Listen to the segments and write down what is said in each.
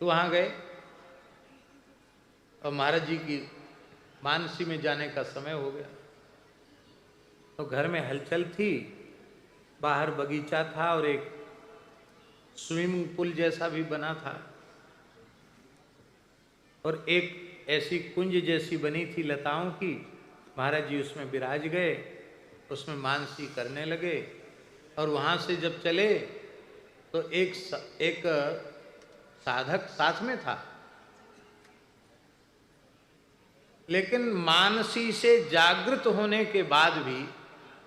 तो वहाँ गए और महाराज जी की मानसी में जाने का समय हो गया। तो घर में हलचल थी, बाहर बगीचा था और एक स्विमिंग पूल जैसा भी बना था और एक ऐसी कुंज जैसी बनी थी लताओं की। महाराज जी उसमें विराज गए, उसमें मानसी करने लगे और वहाँ से जब चले तो एक साधक साथ में था, लेकिन मानसी से जागृत होने के बाद भी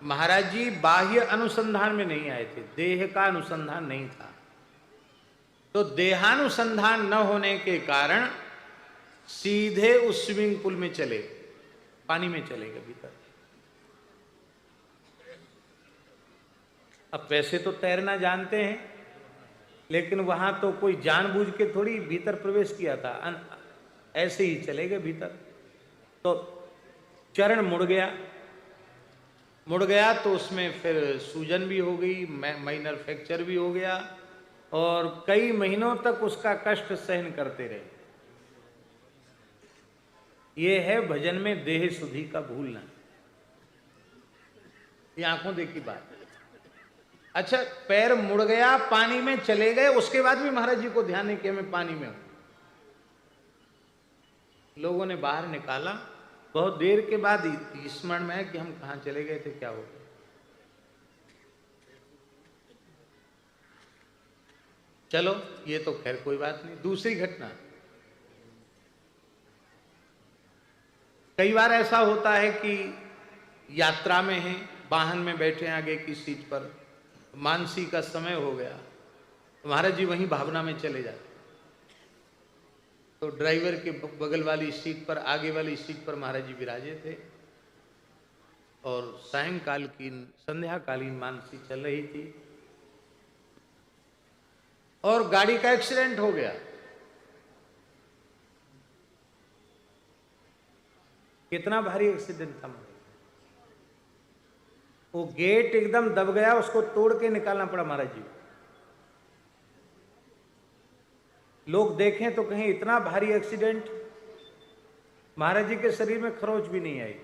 महाराज जी बाह्य अनुसंधान में नहीं आए थे, देह का अनुसंधान नहीं था। तो देहानुसंधान न होने के कारण सीधे उस स्विमिंग पूल में चले, पानी में चले गए भीतर। अब वैसे तो तैरना जानते हैं, लेकिन वहां तो कोई जानबूझ के थोड़ी भीतर प्रवेश किया था, ऐसे ही चले गए भीतर। तो चरण मुड़ गया तो उसमें फिर सूजन भी हो गई, माइनर फ्रैक्चर भी हो गया और कई महीनों तक उसका कष्ट सहन करते रहे। ये है भजन में देह सुधि का भूलना, ये आंखों देखी बात। अच्छा, पैर मुड़ गया, पानी में चले गए, उसके बाद भी महाराज जी को ध्यान नहीं किया मैं पानी में हूं। लोगों ने बाहर निकाला, बहुत देर के बाद स्मरण में है कि हम कहां चले गए थे, क्या हो गया। चलो ये तो खैर कोई बात नहीं। दूसरी घटना, कई बार ऐसा होता है कि यात्रा में हैं, वाहन में बैठे हैं आगे की सीट पर, मानसी का समय हो गया, महाराज जी वहीं भावना में चले जाते। तो ड्राइवर के बगल वाली सीट पर, आगे वाली सीट पर महाराज जी विराजे थे और सायंकाल की संध्याकालीन मानसी चल रही थी और गाड़ी का एक्सीडेंट हो गया। कितना भारी एक्सीडेंट था, वो गेट एकदम दब गया, उसको तोड़ के निकालना पड़ा महाराज जी। लोग देखें तो कहीं इतना भारी एक्सीडेंट, महाराज जी के शरीर में खरोंच भी नहीं आई।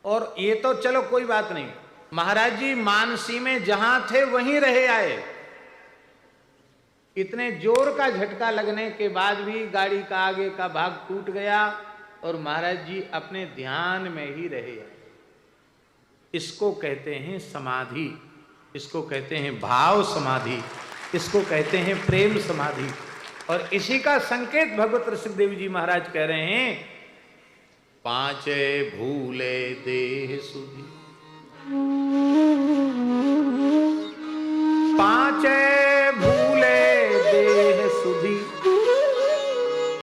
और ये तो चलो कोई बात नहीं, महाराज जी मानसी में जहां थे वहीं रहे आए। इतने जोर का झटका लगने के बाद भी गाड़ी का आगे का भाग टूट गया और महाराज जी अपने ध्यान में ही रहे। इसको कहते हैं समाधि, इसको कहते हैं भाव समाधि, इसको कहते हैं प्रेम समाधि। और इसी का संकेत भगवत ऋषिदेव जी महाराज कह रहे हैं, पांचे भूले देह सुधि